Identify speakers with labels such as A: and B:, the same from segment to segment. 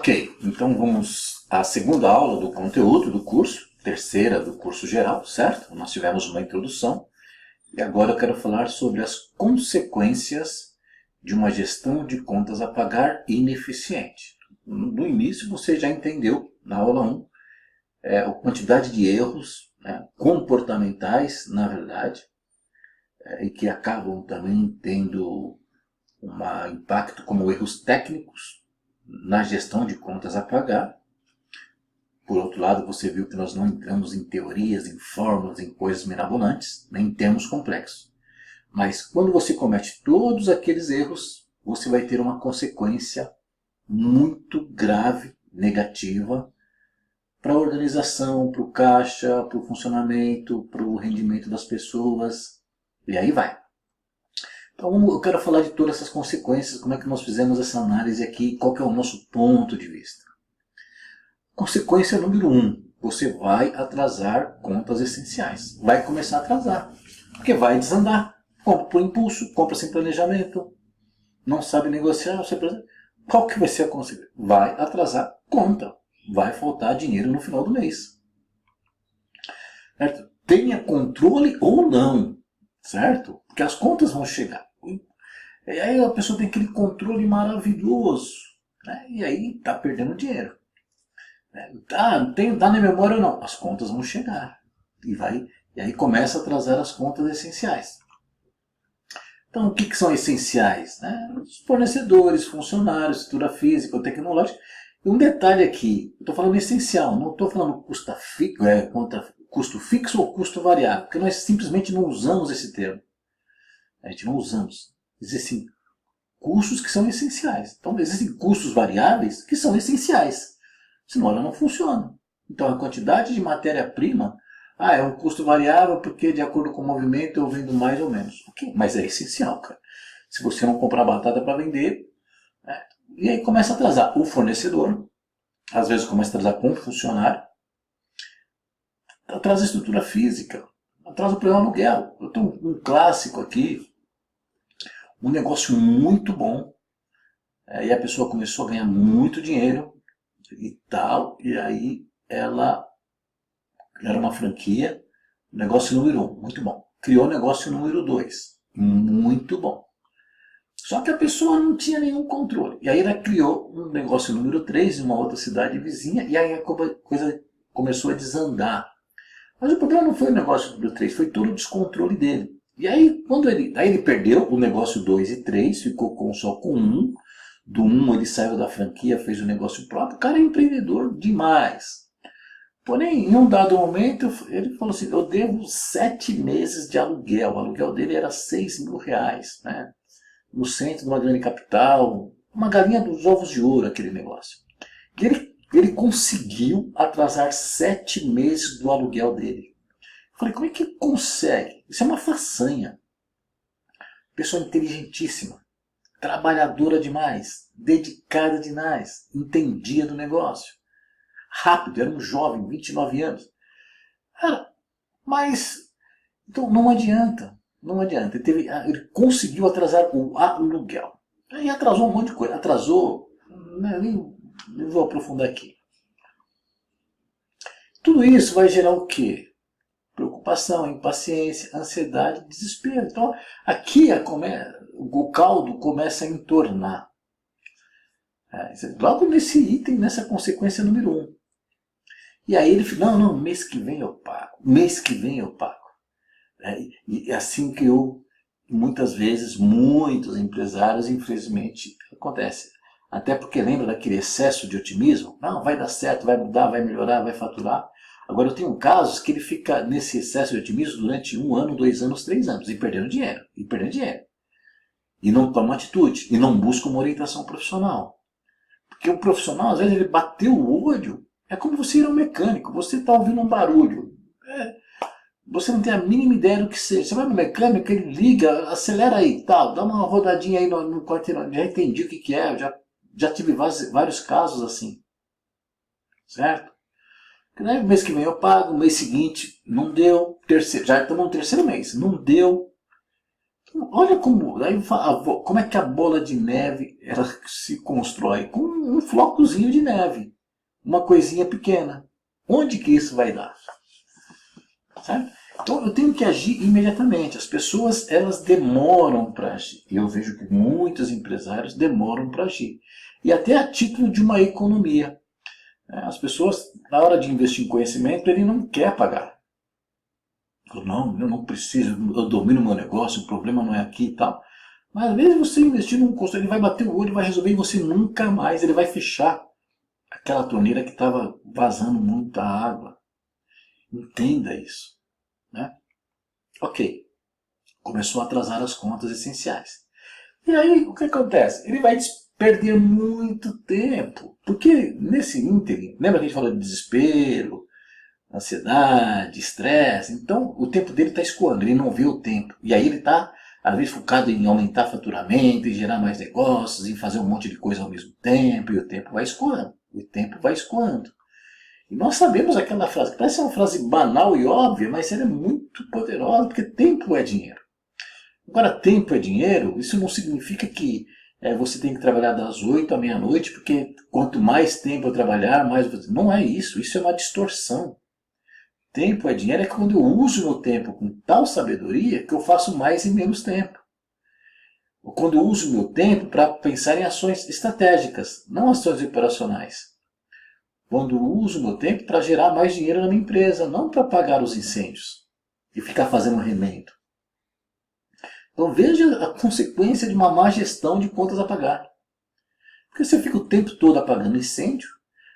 A: Ok, então vamos à segunda aula do conteúdo do curso, terceira do curso geral, certo? Nós tivemos uma introdução e agora eu quero falar sobre as consequências de uma gestão de contas a pagar ineficiente. No início você já entendeu, na aula 1, a quantidade de erros comportamentais, na verdade, e que acabam também tendo um impacto como erros técnicos na gestão de contas a pagar. Por outro lado, você viu que nós não entramos em teorias, em fórmulas, em coisas mirabolantes, nem em termos complexos. Mas quando você comete todos aqueles erros, você vai ter uma consequência muito grave, negativa, para a organização, para o caixa, para o funcionamento, para o rendimento das pessoas, e aí vai. Então eu quero falar de todas essas consequências, como é que nós fizemos essa análise aqui, qual que é o nosso ponto de vista. Consequência número 1, você vai atrasar contas essenciais. Vai começar a atrasar, porque vai desandar. Compra por impulso, compra sem planejamento, não sabe negociar. Qual que vai ser a consequência? Vai atrasar conta, vai faltar dinheiro no final do mês. Certo? Tenha controle ou não, certo? Porque as contas vão chegar. E aí a pessoa tem aquele controle maravilhoso, né? E aí está perdendo dinheiro. Tá na memória ou não? As contas vão chegar. E aí começa a atrasar as contas essenciais. Então, o que são essenciais? Os fornecedores, funcionários, estrutura física, tecnológica. E um detalhe aqui, eu estou falando essencial, não estou falando custo fixo ou custo variável, porque nós simplesmente não usamos esse termo. A gente não usamos. Existem custos que são essenciais. Então, existem custos variáveis que são essenciais. Senão ela não funciona. Então, a quantidade de matéria-prima é um custo variável porque, de acordo com o movimento, eu vendo mais ou menos. Okay, mas é essencial, cara. Se você não comprar batata para vender, e aí começa a atrasar o fornecedor, às vezes começa a atrasar com o funcionário, atrasa a estrutura física, atrasa o plano aluguel. Eu tenho um clássico aqui, um negócio muito bom, e a pessoa começou a ganhar muito dinheiro e tal, e aí ela era uma franquia, negócio número 1, muito bom. Criou negócio número 2, muito bom. Só que a pessoa não tinha nenhum controle. E aí ela criou um negócio número 3 em uma outra cidade vizinha, e aí a coisa começou a desandar. Mas o problema não foi o negócio número 3, foi todo o descontrole dele. E aí, aí ele perdeu o negócio 2 e 3, ficou só com 1. Do 1 ele saiu da franquia, fez o negócio próprio. O cara é empreendedor demais. Porém, em um dado momento, ele falou assim, eu devo 7 meses de aluguel. O aluguel dele era R$6.000, né? No centro de uma grande capital. Uma galinha dos ovos de ouro, aquele negócio. E ele conseguiu atrasar 7 meses do aluguel dele. Eu falei, como é que consegue? Isso é uma façanha. Pessoa inteligentíssima. Trabalhadora demais, dedicada demais, entendia do negócio. Rápido, era um jovem, 29 anos. Mas, então não adianta. Ele conseguiu atrasar o aluguel. Aí atrasou um monte de coisa. Nem vou aprofundar aqui. Tudo isso vai gerar o quê? Preocupação, impaciência, ansiedade, desespero. Então, aqui o caldo começa a entornar. Logo nesse item, nessa consequência número 1. E aí ele falou, não, mês que vem eu pago. E é assim que muitas vezes, muitos empresários, infelizmente, acontece. Até porque lembra daquele excesso de otimismo? Não, vai dar certo, vai mudar, vai melhorar, vai faturar. Agora eu tenho casos que ele fica nesse excesso de otimismo durante 1 ano, 2 anos, 3 anos, e perdendo dinheiro. E não toma atitude, e não busca uma orientação profissional. Porque o profissional, às vezes, ele bateu o olho, é como você ir ao mecânico, você está ouvindo um barulho. Você não tem a mínima ideia do que seja. Você vai no mecânico, ele liga, acelera aí, tal, dá uma rodadinha aí no quarteirão. Já entendi o que é, já tive vários casos assim. Certo? No mês que vem eu pago, no mês seguinte não deu, já estamos no terceiro mês, não deu. Olha como é que a bola de neve ela se constrói com um flocozinho de neve, uma coisinha pequena. Onde que isso vai dar? Certo? Então eu tenho que agir imediatamente. As pessoas, elas demoram para agir. Eu vejo que muitos empresários demoram para agir. E até a título de uma economia. As pessoas, na hora de investir em conhecimento, ele não quer pagar. Não, eu não preciso, eu domino o meu negócio, o problema não é aqui e tal. Mas às vezes você investir num curso, ele vai bater o olho e vai resolver e você nunca mais, ele vai fechar aquela torneira que estava vazando muita água. Entenda isso. Né? Ok, começou a atrasar as contas essenciais. E aí, o que acontece? Ele vai perder muito tempo. Porque nesse ínterim, lembra que a gente falou de desespero, ansiedade, estresse? Então, o tempo dele está escoando, ele não vê o tempo. E aí ele está, às vezes, focado em aumentar faturamento, em gerar mais negócios, em fazer um monte de coisa ao mesmo tempo, e o tempo vai escoando. O tempo vai escoando. E nós sabemos aquela frase, que parece uma frase banal e óbvia, mas ela é muito poderosa, porque tempo é dinheiro. Agora, tempo é dinheiro, isso não significa que você tem que trabalhar das 8 à meia-noite, porque quanto mais tempo eu trabalhar, mais você... Não é isso, isso é uma distorção. Tempo é dinheiro é quando eu uso o meu tempo com tal sabedoria que eu faço mais em menos tempo. Ou quando eu uso o meu tempo para pensar em ações estratégicas, não ações operacionais. Quando eu uso o meu tempo para gerar mais dinheiro na minha empresa, não para pagar os incêndios e ficar fazendo remendo. Então veja a consequência de uma má gestão de contas a pagar. Porque você fica o tempo todo apagando incêndio,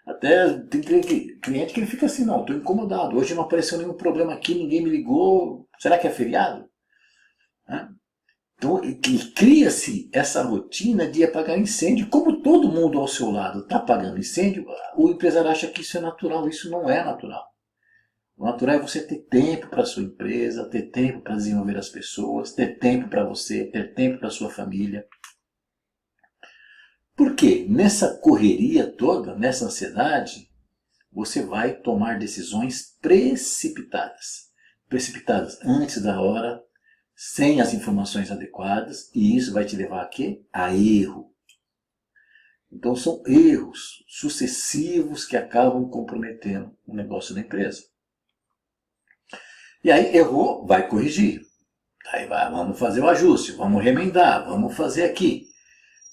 A: até tem cliente que ele fica assim, não, estou incomodado, hoje não apareceu nenhum problema aqui, ninguém me ligou, será que é feriado? Então cria-se essa rotina de apagar incêndio, como todo mundo ao seu lado está apagando incêndio, o empresário acha que isso é natural, isso não é natural. O natural é você ter tempo para a sua empresa, ter tempo para desenvolver as pessoas, ter tempo para você, ter tempo para a sua família. Por quê? Nessa correria toda, nessa ansiedade, você vai tomar decisões precipitadas. Precipitadas antes da hora, sem as informações adequadas, e isso vai te levar a quê? A erro. Então são erros sucessivos que acabam comprometendo o negócio da empresa. E aí errou, vai corrigir. Aí vamos fazer o ajuste, vamos remendar, vamos fazer aqui.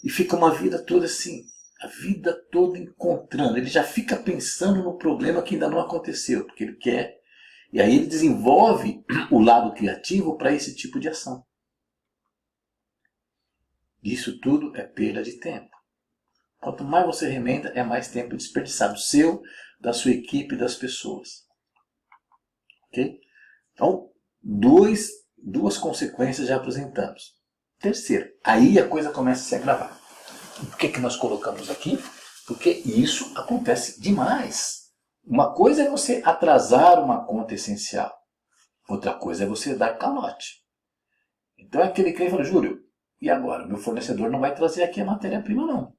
A: E fica uma vida toda assim, a vida toda encontrando. Ele já fica pensando no problema que ainda não aconteceu, porque ele quer. E aí ele desenvolve o lado criativo para esse tipo de ação. Isso tudo é perda de tempo. Quanto mais você remenda, é mais tempo desperdiçado seu, da sua equipe, das pessoas. Ok? Então, duas consequências já apresentamos. Terceiro, aí a coisa começa a se agravar. Por que nós colocamos aqui? Porque isso acontece demais. Uma coisa é você atrasar uma conta essencial. Outra coisa é você dar calote. Então é aquele cliente fala, Júlio, e agora? Meu fornecedor não vai trazer aqui a matéria-prima não.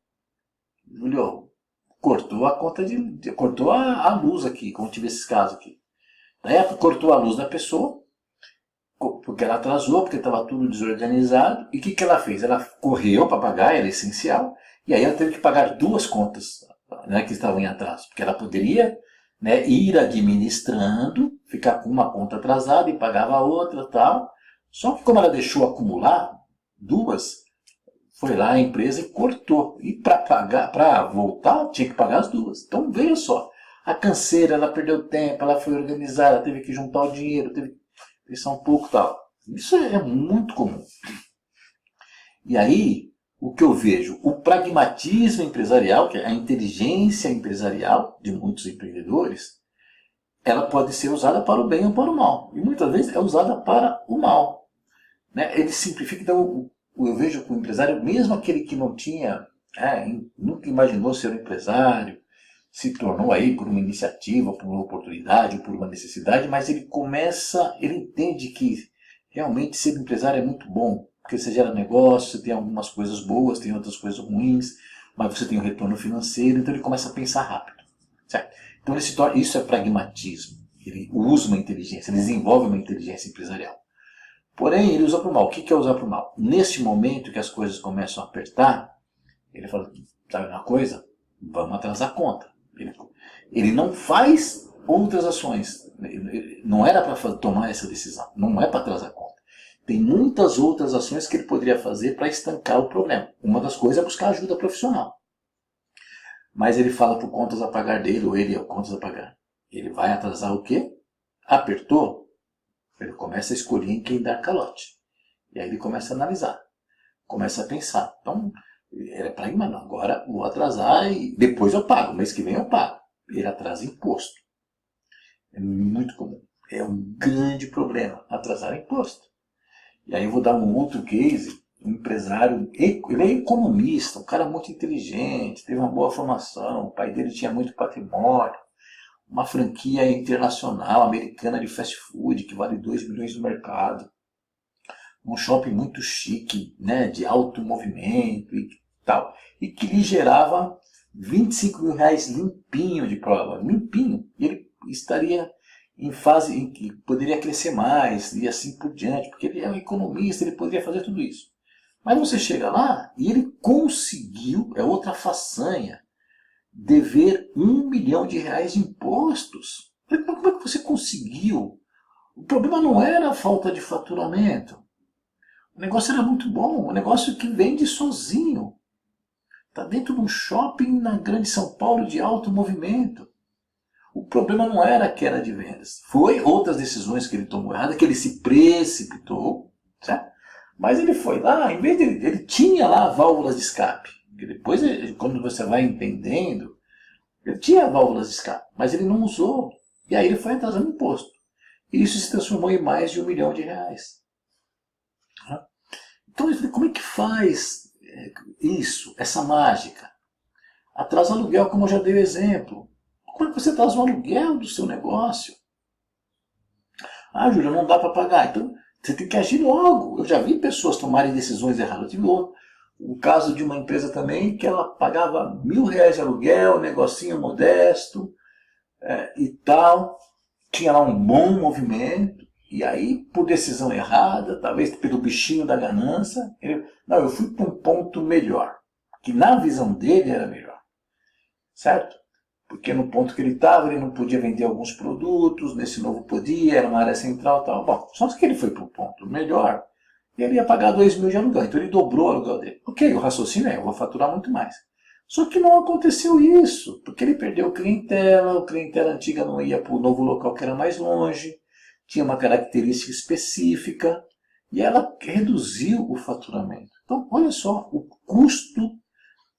A: Júlio, cortou a conta cortou a luz aqui, como tive esses casos aqui. Daí cortou a luz da pessoa, porque ela atrasou, porque estava tudo desorganizado. E o que ela fez? Ela correu para pagar, era essencial, e aí ela teve que pagar duas contas, né, que estavam em atraso. Porque ela poderia, né, ir administrando, ficar com uma conta atrasada e pagava a outra tal. Só que como ela deixou acumular duas, foi lá a empresa e cortou. E para voltar, tinha que pagar as duas. Então veja só, a canseira, ela perdeu tempo, ela foi organizar, ela teve que juntar o dinheiro, teve que pensar um pouco e tal. Isso é muito comum. E aí, o que eu vejo? O pragmatismo empresarial, que é a inteligência empresarial de muitos empreendedores, ela pode ser usada para o bem ou para o mal. E muitas vezes é usada para o mal. Né? Ele simplifica, então eu vejo que o empresário, mesmo aquele que não tinha, nunca imaginou ser um empresário, se tornou aí por uma iniciativa, por uma oportunidade, por uma necessidade, mas ele entende que realmente ser empresário é muito bom, porque você gera negócio, você tem algumas coisas boas, tem outras coisas ruins, mas você tem um retorno financeiro, então ele começa a pensar rápido. Certo? Então isso é pragmatismo, ele usa uma inteligência, ele desenvolve uma inteligência empresarial. Porém, ele usa para o mal. O que é usar para o mal? Neste momento que as coisas começam a apertar, ele fala, sabe uma coisa? vamos atrasar a conta. Ele não faz outras ações. Não era para tomar essa decisão. Não é para atrasar a conta. Tem muitas outras ações que ele poderia fazer para estancar o problema. Uma das coisas é buscar ajuda profissional. Mas ele fala para o contas a pagar dele, ou ele é o contas a pagar. Ele vai atrasar o quê? Apertou, ele começa a escolher em quem dar calote. E aí ele começa a analisar. Começa a pensar. Então, era para ir, mano, agora vou atrasar e depois eu pago. Mês que vem eu pago. Ele atrasa imposto. É muito comum. É um grande problema atrasar imposto. E aí eu vou dar um outro case. Um empresário, ele é economista, um cara muito inteligente, teve uma boa formação, o pai dele tinha muito patrimônio, uma franquia internacional, americana de fast food, que vale 2 milhões no mercado, um shopping muito chique, né, de alto movimento e tal, e que lhe gerava 25 mil reais limpinho de prova, limpinho, e ele estaria em fase em que poderia crescer mais e assim por diante, porque ele é um economista, ele poderia fazer tudo isso. Mas você chega lá e ele conseguiu, é outra façanha, dever 1 milhão de reais de impostos. Como é que você conseguiu? O problema não era a falta de faturamento. O negócio era muito bom, um negócio que vende sozinho. Está dentro de um shopping na grande São Paulo de alto movimento. O problema não era a queda de vendas. Foi outras decisões que ele tomou erradas, que ele se precipitou, certo? Mas ele foi lá, em vez de ele tinha lá válvulas de escape. Porque depois, quando você vai entendendo, ele tinha válvulas de escape, mas ele não usou. E aí ele foi atrasando imposto. E isso se transformou em mais de 1 milhão de reais. Então, como é que faz isso, essa mágica? Atrasa aluguel, como eu já dei o exemplo. Como é que você atrasa o aluguel do seu negócio? Ah, Júlio, não dá para pagar. Então, você tem que agir logo. Eu já vi pessoas tomarem decisões erradas. Eu tive o caso de uma empresa também que ela pagava R$ 1.000 de aluguel, negocinho modesto e tal. Tinha lá um bom movimento. E aí, por decisão errada, talvez pelo bichinho da ganância, eu fui para um ponto melhor. Que na visão dele era melhor. Certo? Porque no ponto que ele estava, ele não podia vender alguns produtos, nesse novo podia, era uma área central e tal. Bom, só que ele foi para o ponto melhor, e ele ia pagar 2 mil de aluguel, então ele dobrou o aluguel dele. Ok, o raciocínio é, eu vou faturar muito mais. Só que não aconteceu isso, porque ele perdeu clientela, a clientela antiga não ia para o novo local que era mais longe, tinha uma característica específica, e ela reduziu o faturamento. Então, olha só, o custo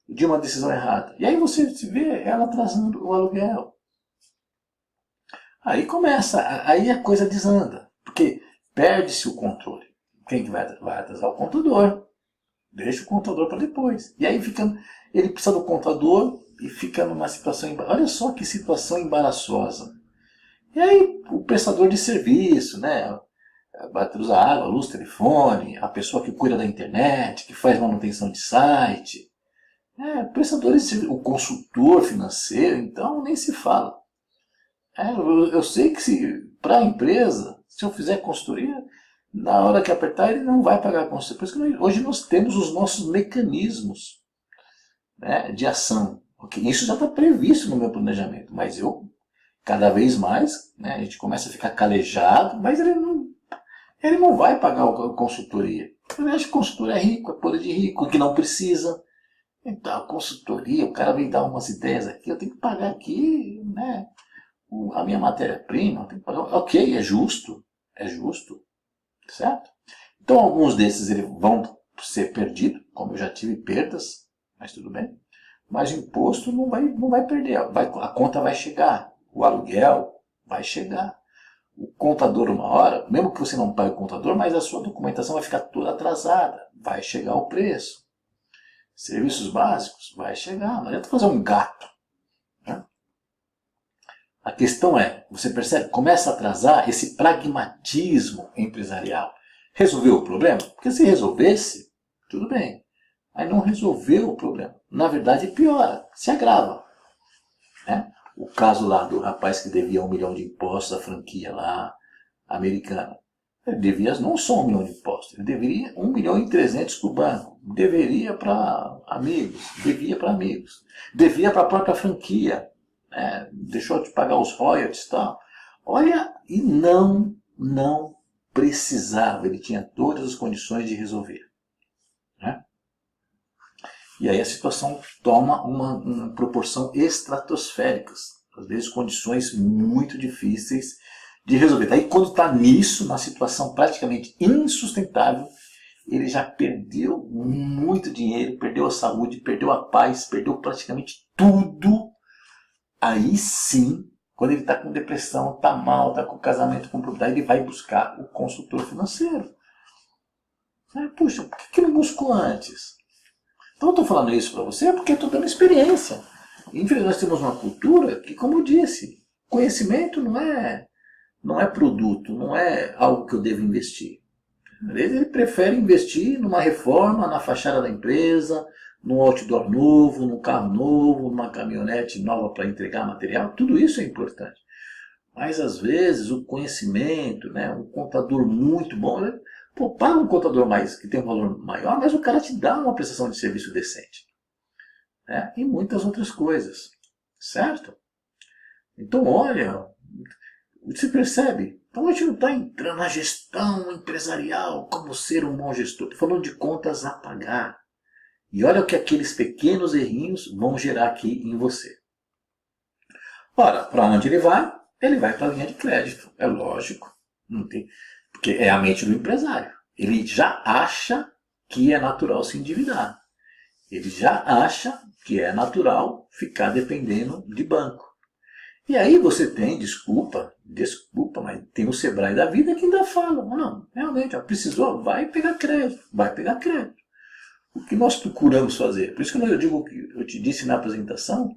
A: de uma decisão errada. E aí você vê ela atrasando o aluguel. Aí começa, aí a coisa desanda. Porque perde-se o controle. Quem que vai atrasar? O contador. Deixa o contador para depois. E aí ele precisa do contador e fica numa situação... Olha só que situação embaraçosa. E aí o prestador de serviço, né? Bater a água, luz, telefone, a pessoa que cuida da internet, que faz manutenção de site... prestadores, o consultor financeiro, então nem se fala. Eu sei que para a empresa, se eu fizer consultoria, na hora que apertar ele não vai pagar a consultoria. Por isso que hoje nós temos os nossos mecanismos, né, de ação. Isso já está previsto no meu planejamento, mas eu, cada vez mais, né, a gente começa a ficar calejado, mas ele não vai pagar a consultoria. Ele acha que consultor é rico, é poder de rico, que não precisa. Então, a consultoria, o cara vem dar umas ideias aqui, eu tenho que pagar aqui, né, a minha matéria-prima, eu tenho que pagar. Ok, é justo, certo? Então, alguns desses eles vão ser perdidos, como eu já tive perdas, mas tudo bem. Mas o imposto não vai perder, a conta vai chegar, o aluguel vai chegar. O contador, uma hora, mesmo que você não pague o contador, mas a sua documentação vai ficar toda atrasada, vai chegar o preço. Serviços básicos, vai chegar, não adianta fazer um gato. Né? A questão é, você percebe, começa a atrasar esse pragmatismo empresarial. Resolveu o problema? Porque se resolvesse, tudo bem. Aí não resolveu o problema. Na verdade, piora, se agrava. Né? O caso lá do rapaz que devia 1 milhão de impostos à franquia lá, americana. Ele devia não só 1 milhão de impostos, ele deveria 1.300.000 para o banco, deveria para amigos, devia para amigos, devia para a própria franquia, né? Deixou de pagar os royalties e tal. Olha, e não precisava, ele tinha todas as condições de resolver, né? E aí a situação toma uma proporção estratosférica, às vezes condições muito difíceis de resolver. Daí quando está nisso, na situação praticamente insustentável, ele já perdeu muito dinheiro, perdeu a saúde, perdeu a paz, perdeu praticamente tudo. Aí sim, quando ele está com depressão, está mal, está com casamento com propriedade, ele vai buscar o consultor financeiro. Puxa, por que ele não buscou antes? Então eu estou falando isso para você porque eu estou dando experiência. Infelizmente nós temos uma cultura que, como eu disse, conhecimento não é produto, não é algo que eu devo investir. Às vezes ele prefere investir numa reforma, na fachada da empresa, num outdoor novo, num carro novo, numa caminhonete nova para entregar material. Tudo isso é importante. Mas às vezes o conhecimento, né, um contador muito bom, né, paga um contador que tem um valor maior, mas o cara te dá uma prestação de serviço decente. Né, e muitas outras coisas. Certo? Então olha, você percebe? Então a gente não está entrando na gestão empresarial como ser um bom gestor. Estou falando de contas a pagar. E olha o que aqueles pequenos errinhos vão gerar aqui em você. Ora, para onde ele vai? Ele vai para a linha de crédito. É lógico. Não tem, porque é a mente do empresário. Ele já acha que é natural se endividar. Ele já acha que é natural ficar dependendo de banco. E aí você tem, desculpa, mas tem o Sebrae da vida que ainda fala, não, realmente, precisou, vai pegar crédito. O que nós procuramos fazer? Por isso que eu digo que eu te disse na apresentação,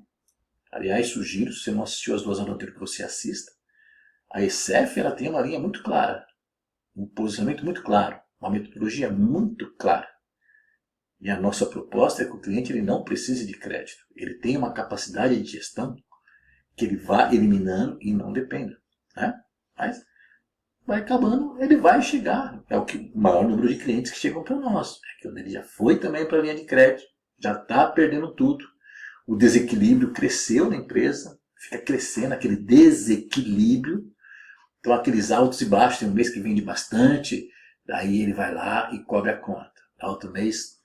A: aliás, sugiro, se você não assistiu as 2 aulas anteriores, que você assista, a ESEF ela tem uma linha muito clara, um posicionamento muito claro, uma metodologia muito clara. E a nossa proposta é que o cliente ele não precise de crédito, ele tem uma capacidade de gestão que ele vá eliminando e não dependa. Né? Mas vai acabando, ele vai chegar. É o maior número de clientes que chegam para nós. É que ele já foi também para a linha de crédito, já está perdendo tudo. O desequilíbrio cresceu na empresa, fica crescendo aquele desequilíbrio. Então aqueles altos e baixos, tem um mês que vende bastante, daí ele vai lá e cobre a conta. Outro mês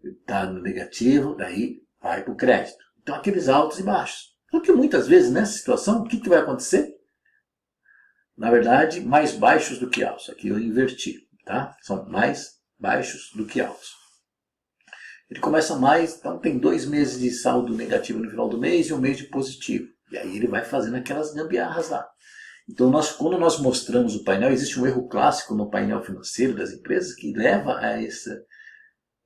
A: está no negativo, daí vai para o crédito. Então aqueles altos e baixos. Só que muitas vezes nessa situação, o que vai acontecer? Na verdade, mais baixos do que altos. Aqui eu inverti, tá? São mais baixos do que altos. Ele começa mais, então tem 2 meses de saldo negativo no final do mês e 1 mês de positivo. E aí ele vai fazendo aquelas gambiarras lá. Então quando nós mostramos o painel, existe um erro clássico no painel financeiro das empresas que leva a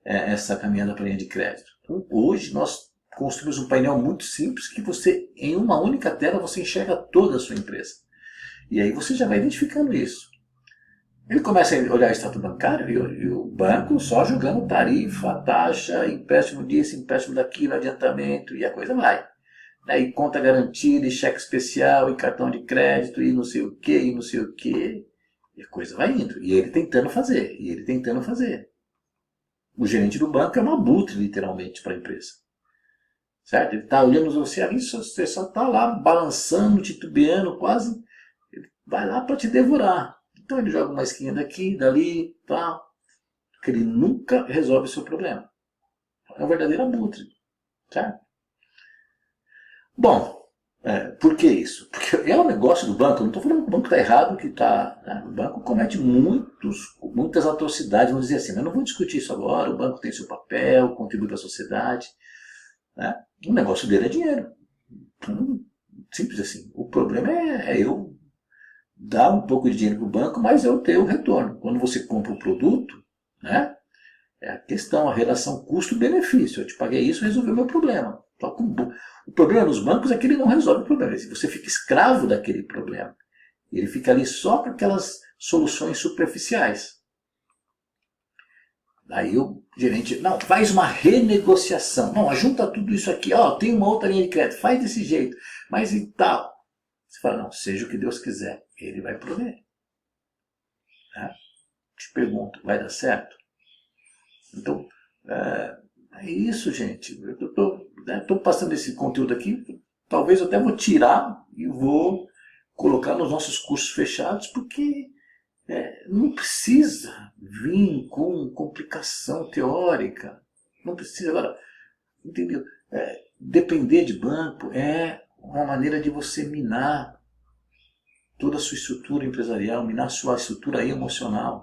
A: essa caminhada para a linha de crédito. Então, hoje nós construímos um painel muito simples que você, em uma única tela, você enxerga toda a sua empresa. E aí você já vai identificando isso. Ele começa a olhar o extrato bancário e o banco só jogando tarifa, taxa, empréstimo disso, empréstimo daquilo, adiantamento, e a coisa vai. E conta garantida, e cheque especial, e cartão de crédito, e não sei o que, e não sei o que. E a coisa vai indo. E ele tentando fazer, O gerente do banco é um abutre, literalmente, para a empresa. Certo? Ele está olhando você ali, você só está lá balançando, titubeando, quase. Ele vai lá para te devorar. Então ele joga uma esquinha daqui, dali, tal. Porque ele nunca resolve o seu problema. É um verdadeiro abutre. Certo? Bom, por que isso? Porque é um negócio do banco. Eu não estou falando que o banco está errado, que está. Né? O banco comete muitas atrocidades, vamos dizer assim. Mas eu não vou discutir isso agora. O banco tem seu papel, contribui para a sociedade. Né? O negócio dele é dinheiro. Simples assim. O problema é eu dar um pouco de dinheiro para o banco, mas eu ter o retorno. Quando você compra o produto, né? É a questão, a relação custo-benefício. Eu te paguei isso, resolveu o meu problema. O problema nos bancos é que ele não resolve o problema. Você fica escravo daquele problema. Ele fica ali só com aquelas soluções superficiais. Aí o gerente, não, faz uma renegociação. Não, junta tudo isso aqui. Tem uma outra linha de crédito, faz desse jeito. Mas e tal. Você fala, não, seja o que Deus quiser. Ele vai prover. Tá? te pergunto, vai dar certo? Então, é isso, gente. Eu estou passando esse conteúdo aqui, talvez eu até vou tirar e vou colocar nos nossos cursos fechados, porque não precisa vir com complicação teórica. Não precisa. Agora, entendeu? Depender de banco é uma maneira de você minar toda a sua estrutura empresarial, minar a sua estrutura emocional.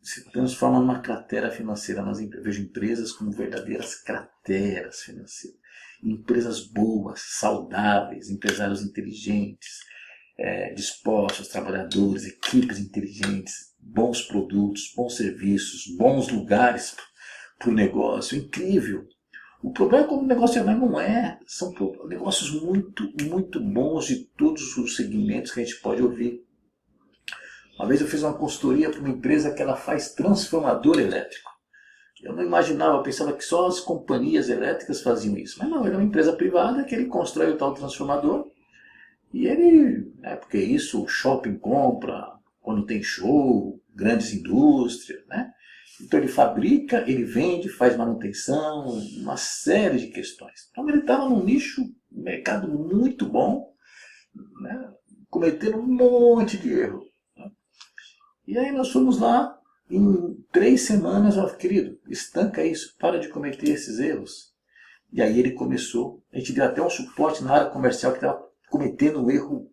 A: Se transforma numa cratera financeira. Mas eu vejo empresas como verdadeiras crateras financeiras. Empresas boas, saudáveis, empresários inteligentes, dispostos, trabalhadores, equipes inteligentes, bons produtos, bons serviços, bons lugares para o negócio. Incrível. O problema é como o negócio não é. São negócios muito, muito bons de todos os segmentos que a gente pode ouvir. Uma vez eu fiz uma consultoria para uma empresa que ela faz transformador elétrico. Eu não imaginava, eu pensava que só as companhias elétricas faziam isso. Mas não, ele é uma empresa privada que ele constrói o tal transformador. E ele, porque isso o shopping compra, quando tem show, grandes indústrias, né? Então ele fabrica, ele vende, faz manutenção, uma série de questões. Então ele estava num nicho, um mercado muito bom, né? Cometendo um monte de erro. Né? E aí nós fomos lá, em 3 semanas, querido, estanca isso, para de cometer esses erros. E aí ele começou, a gente deu até um suporte na área comercial que estava cometendo um erro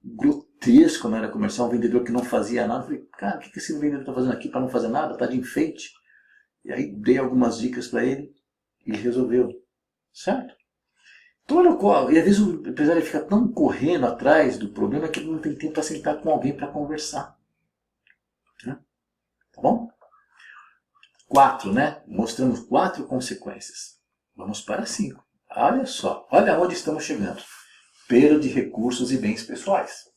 A: grotesco na área comercial, um vendedor que não fazia nada. Eu falei, cara, o que esse vendedor está fazendo aqui para não fazer nada? Está de enfeite. E aí dei algumas dicas para ele e ele resolveu. Certo? Então olha qual, e às vezes o empresário fica tão correndo atrás do problema que ele não tem tempo para sentar com alguém para conversar. Né? Tá bom? 4, né? Mostramos 4 consequências. Vamos para 5. Olha só, olha onde estamos chegando. Perda de recursos e bens pessoais.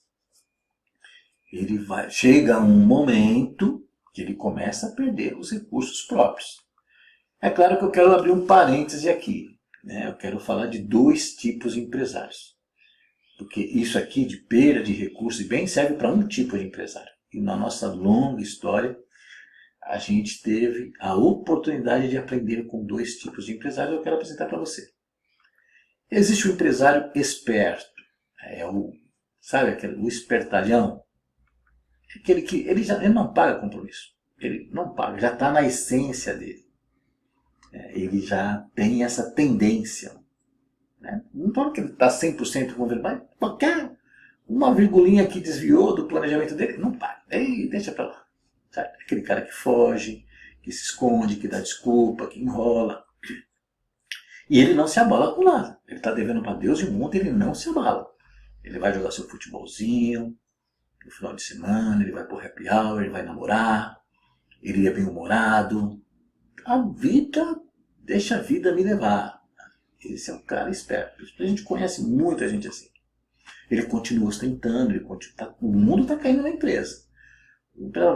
A: Chega um momento que ele começa a perder os recursos próprios. É claro que eu quero abrir um parêntese aqui. Né? Eu quero falar de 2 tipos de empresários. Porque isso aqui de perda de recursos e bens serve para um tipo de empresário. E na nossa longa história, a gente teve a oportunidade de aprender com 2 tipos de empresários. Eu quero apresentar para você. Existe o empresário esperto, o espertalhão, aquele que ele não paga compromisso, ele não paga, já está na essência dele, ele já tem essa tendência, né? Não falo que ele está 100% convencido, mas qualquer uma virgulinha que desviou do planejamento dele, não paga, deixa para lá, sabe? Aquele cara que foge, que se esconde, que dá desculpa, que enrola. E ele não se abala com nada. Ele está devendo para Deus e o mundo, ele não se abala. Ele vai jogar seu futebolzinho no final de semana, ele vai pro happy hour, ele vai namorar, ele é bem-humorado. A vida, deixa a vida me levar. Esse é um cara esperto. A gente conhece muita gente assim. Ele continua ostentando, o mundo está caindo na empresa.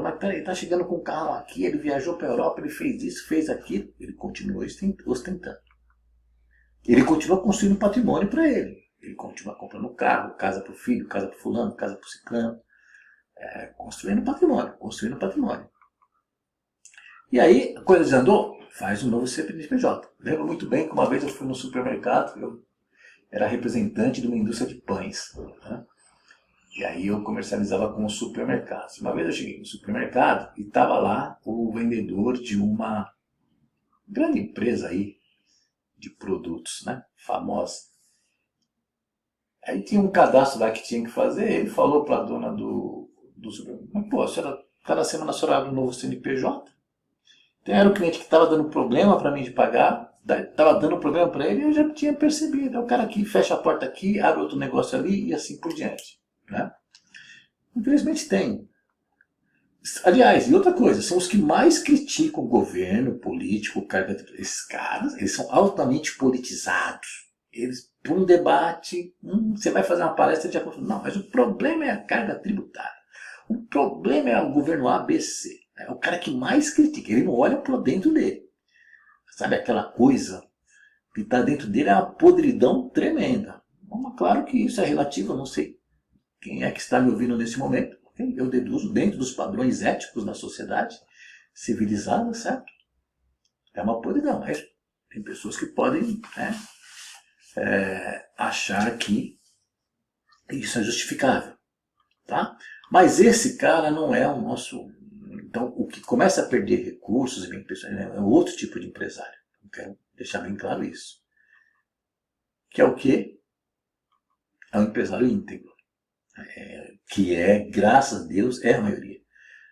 A: Mas peraí, está chegando com o carro aqui, ele viajou para a Europa, ele fez isso, fez aquilo. Ele continua ostentando. Ele continua construindo patrimônio para ele. Ele continua comprando carro, casa para o filho, casa para o fulano, casa para o ciclano. Construindo patrimônio. E aí, a coisa desandou, faz um novo CNPJ. Lembro muito bem que uma vez eu fui no supermercado, eu era representante de uma indústria de pães. Né? E aí eu comercializava com os supermercados. Uma vez eu cheguei no supermercado e estava lá o vendedor de uma grande empresa aí, de produtos, né? Famosa. Aí tinha um cadastro lá que tinha que fazer, ele falou para a dona do supermercado, mas pô, a senhora, cada semana a senhora abre um novo CNPJ? Então era o cliente que estava dando problema para mim de pagar, estava dando problema para ele e eu já tinha percebido. É o cara que fecha a porta aqui, abre outro negócio ali e assim por diante. Né? Infelizmente tem. Aliás, e outra coisa, são os que mais criticam o governo, político, carga. Esses caras, eles são altamente politizados. Eles, por um debate, você vai fazer uma palestra e já fala, não, mas o problema é a carga tributária. O problema é o governo ABC. É o cara que mais critica, ele não olha por dentro dele. Sabe aquela coisa que está dentro dele é uma podridão tremenda. Bom, claro que isso é relativo, eu não sei quem é que está me ouvindo nesse momento. Ok? Eu deduzo dentro dos padrões éticos da sociedade civilizada, certo? É uma podridão, mas tem pessoas que podem, né, achar que isso é justificável, tá? Mas esse cara não é o nosso... Então, o que começa a perder recursos é outro tipo de empresário. Eu quero deixar bem claro isso. Que é o quê? É um empresário íntegro. Que graças a Deus, é a maioria.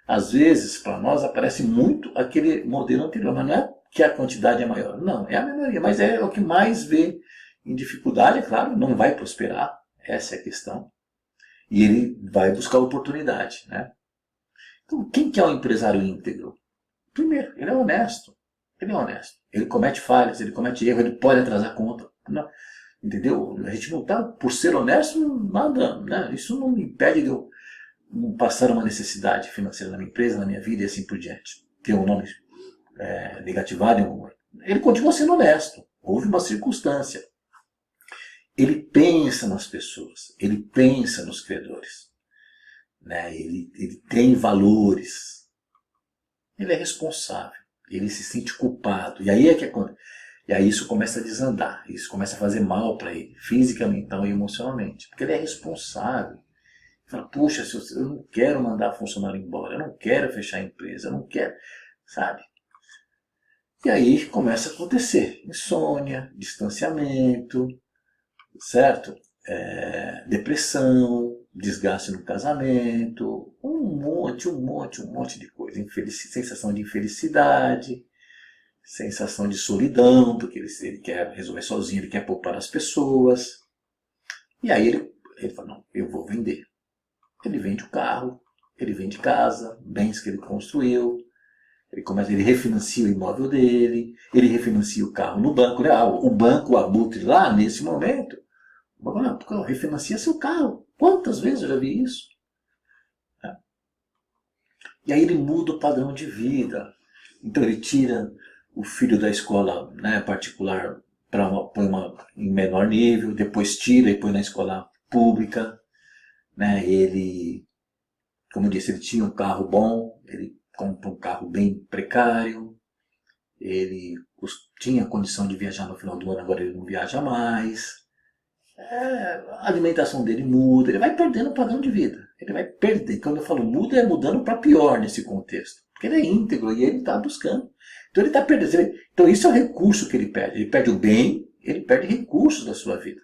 A: Às vezes, para nós, aparece muito aquele modelo anterior, mas não é que a quantidade é maior. Não, é a minoria, mas é o que mais vê em dificuldade, é claro, não vai prosperar, essa é a questão. E ele vai buscar oportunidade, né? Então, quem que é um empresário íntegro? Primeiro, ele é honesto. Ele é honesto. Ele comete falhas, ele comete erro, ele pode atrasar a conta. Não, entendeu? A gente não está, por ser honesto, nada, né? Isso não me impede de eu passar uma necessidade financeira na minha empresa, na minha vida e assim por diante. Ter um nome negativado em algum momento. Ele continua sendo honesto. Houve uma circunstância. Ele pensa nas pessoas, ele pensa nos credores, né? Ele tem valores, ele é responsável, ele se sente culpado. E aí e aí isso começa a desandar, isso começa a fazer mal para ele, física, mental e emocionalmente, porque ele é responsável. Ele fala, puxa, eu não quero mandar funcionário embora, eu não quero fechar a empresa, eu não quero, sabe? E aí começa a acontecer insônia, distanciamento, certo? Depressão, desgaste no casamento, um monte de coisa. Sensação de infelicidade, sensação de solidão, porque ele quer resolver sozinho, ele quer poupar as pessoas. E aí ele fala, não, eu vou vender. Ele vende o carro, ele vende casa, bens que ele construiu, ele refinancia o imóvel dele, ele refinancia o carro no banco. Né? O banco, o abutre lá, nesse momento, refinancia seu carro. Quantas vezes eu já vi isso? E aí ele muda o padrão de vida. Então ele tira o filho da escola, né, particular põe em menor nível, depois tira e põe na escola pública. Né? Ele, como eu disse, ele tinha um carro bom, ele compra um carro bem precário, ele tinha condição de viajar no final do ano, agora ele não viaja mais. A alimentação dele muda, ele vai perdendo o padrão de vida. Ele vai perder. Quando eu falo muda, é mudando para pior nesse contexto. Porque ele é íntegro e ele está buscando. Então ele está perdendo. Então isso é o recurso que ele perde. Ele perde o bem, ele perde recursos da sua vida.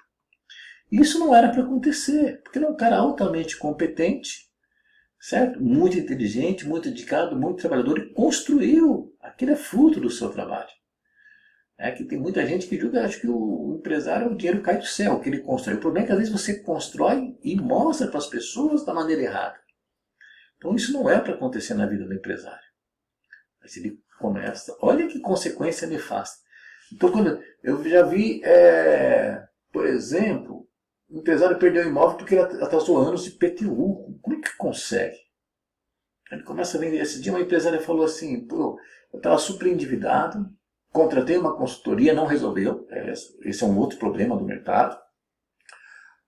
A: Isso não era para acontecer, porque ele é um cara altamente competente, certo? Muito inteligente, muito dedicado, muito trabalhador e construiu. Aquilo é fruto do seu trabalho. Que tem muita gente que julga, acho que o empresário, o dinheiro cai do céu, que ele constrói. O problema é que às vezes você constrói e mostra para as pessoas da maneira errada. Então isso não é para acontecer na vida do empresário. Mas ele começa, olha que consequência nefasta. Então quando eu já vi, por exemplo, o empresário perdeu o imóvel porque ele atrasou anos de PTU. Como é que consegue? Ele começa a vender. Esse dia uma empresária falou assim, pô, eu estava super endividado, contratei uma consultoria, não resolveu. Esse é um outro problema do mercado.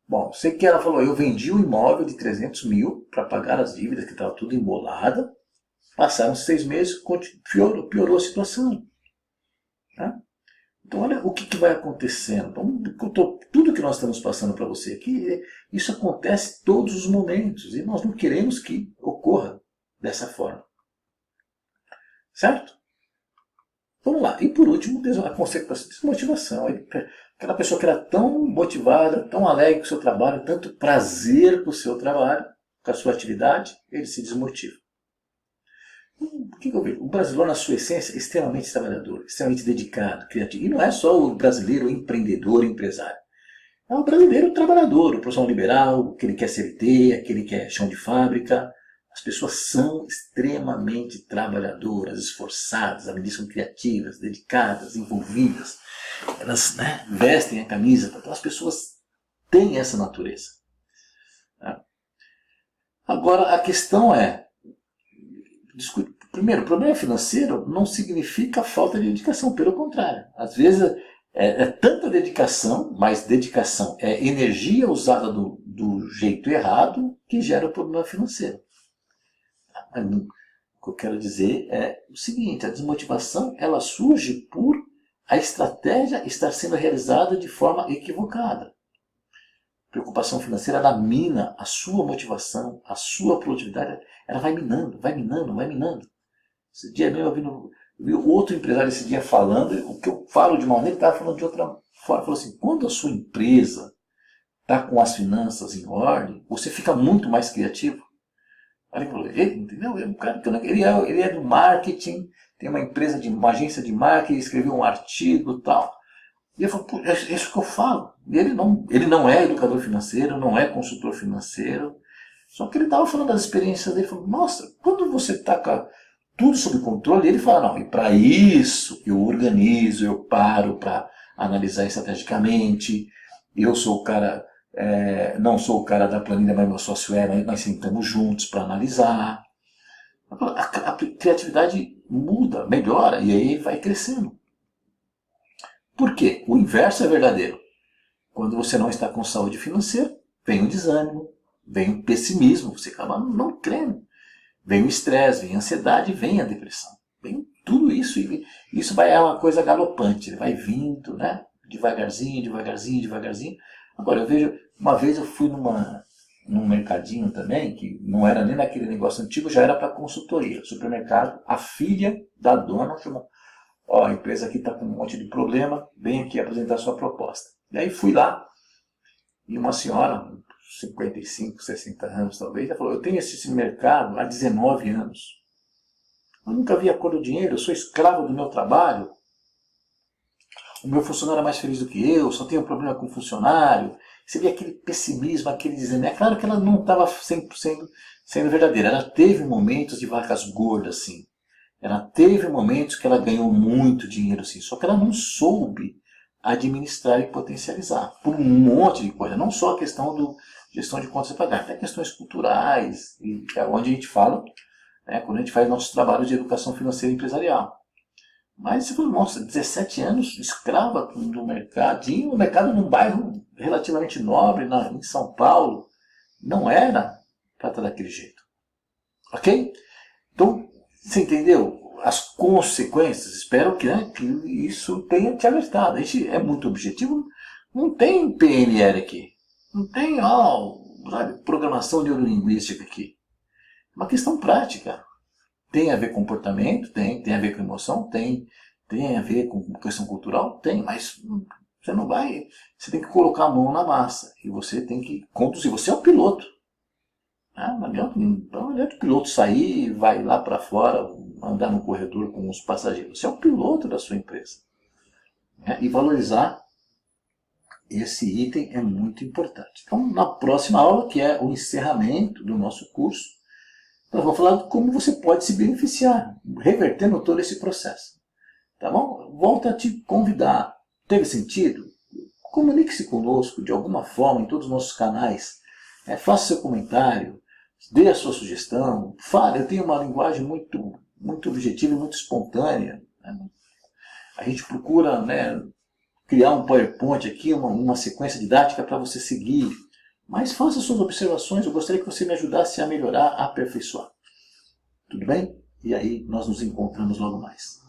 A: Bom, sei que ela falou, eu vendi um imóvel de 300 mil para pagar as dívidas, que estava tudo embolada. Passaram 6 meses, piorou a situação. Tá? Então, olha o que vai acontecendo. Então, tudo que nós estamos passando para você aqui, isso acontece todos os momentos. E nós não queremos que ocorra dessa forma. Certo? Vamos lá. E por último, a consequência, desmotivação. Aquela pessoa que era tão motivada, tão alegre com o seu trabalho, tanto prazer com o seu trabalho, com a sua atividade, ele se desmotiva. O que eu vejo? O brasileiro, na sua essência, é extremamente trabalhador, extremamente dedicado, criativo. E não é só o brasileiro empreendedor, empresário. É o brasileiro trabalhador, o profissional liberal, aquele que é CLT, aquele que é chão de fábrica. As pessoas são extremamente trabalhadoras, esforçadas, além disso são criativas, dedicadas, envolvidas. Elas, né, vestem a camisa. Então as pessoas têm essa natureza. Tá? Agora a questão primeiro, o problema financeiro não significa falta de dedicação, pelo contrário. Às vezes é tanta dedicação, mas dedicação é energia usada do jeito errado que gera o problema financeiro. O que eu quero dizer é o seguinte, a desmotivação ela surge por a estratégia estar sendo realizada de forma equivocada. Preocupação financeira, ela mina a sua motivação, a sua produtividade, ela vai minando, vai minando, vai minando. Esse dia mesmo eu vi outro empresário esse dia falando, o que eu falo de uma maneira, ele estava falando de outra forma. Falou assim, quando a sua empresa está com as finanças em ordem, você fica muito mais criativo. Aí ele falou, entendeu? Ele é do marketing, tem uma empresa, uma agência de marketing, escreveu um artigo e tal. E eu falo, é isso que eu falo. E ele não é educador financeiro, não é consultor financeiro. Só que ele estava falando das experiências dele. Ele falou, nossa, quando você está com tudo sob controle, ele fala, não, e para isso eu organizo, eu paro para analisar estrategicamente. Eu sou o cara, não sou o cara da planilha, mas meu sócio mas nós sentamos juntos para analisar. A criatividade muda, melhora, e aí vai crescendo. Por quê? O inverso é verdadeiro. Quando você não está com saúde financeira, vem o desânimo, vem o pessimismo, você acaba não crendo. Vem o estresse, vem a ansiedade, vem a depressão. Vem tudo isso, e isso é uma coisa galopante, ele vai vindo, né? Devagarzinho, devagarzinho, devagarzinho. Agora, eu vejo, uma vez eu fui num mercadinho também, que não era nem naquele negócio antigo, já era para consultoria. Supermercado, a filha da dona chamou, a empresa aqui está com um monte de problema, vem aqui apresentar sua proposta. E aí fui lá, e uma senhora, 55, 60 anos talvez, ela falou, eu tenho esse mercado há 19 anos. Eu nunca vi a cor do dinheiro, eu sou escravo do meu trabalho. O meu funcionário é mais feliz do que eu, só tenho problema com o funcionário. Você vê aquele pessimismo, aquele dizendo. É claro que ela não estava 100% sendo verdadeira. Ela teve momentos de vacas gordas, sim. Ela teve momentos que ela ganhou muito dinheiro, sim. Só que ela não soube administrar e potencializar. Por um monte de coisa. Não só a questão do gestão de contas a pagar. Até questões culturais. E é onde a gente fala, né, quando a gente faz nossos trabalhos de educação financeira e empresarial. Mas você falou, nossa, 17 anos, escrava do mercadinho, o mercado num bairro relativamente nobre, em São Paulo. Não era para estar daquele jeito. Ok? Então, você entendeu? As consequências, espero que isso tenha te alertado. A gente é muito objetivo, não tem PNL aqui. Não tem programação neurolinguística aqui. É uma questão prática. Tem a ver com comportamento? Tem a ver com emoção? Tem a ver com questão cultural? Tem, mas você não vai. Você tem que colocar a mão na massa e você tem que conduzir. Você é o piloto. Não adianta o piloto sair e vai lá para fora, andar no corredor com os passageiros. Você é o piloto da sua empresa. E valorizar esse item é muito importante. Então, na próxima aula, que é o encerramento do nosso curso, nós vamos falar de como você pode se beneficiar, revertendo todo esse processo. Tá bom? Volto a te convidar. Teve sentido? Comunique-se conosco de alguma forma em todos os nossos canais. Faça seu comentário, dê a sua sugestão, fale. Eu tenho uma linguagem muito, muito objetiva e muito espontânea. A gente procura, criar um PowerPoint aqui, uma sequência didática para você seguir. Mas faça suas observações, eu gostaria que você me ajudasse a melhorar, a aperfeiçoar. Tudo bem? E aí nós nos encontramos logo mais.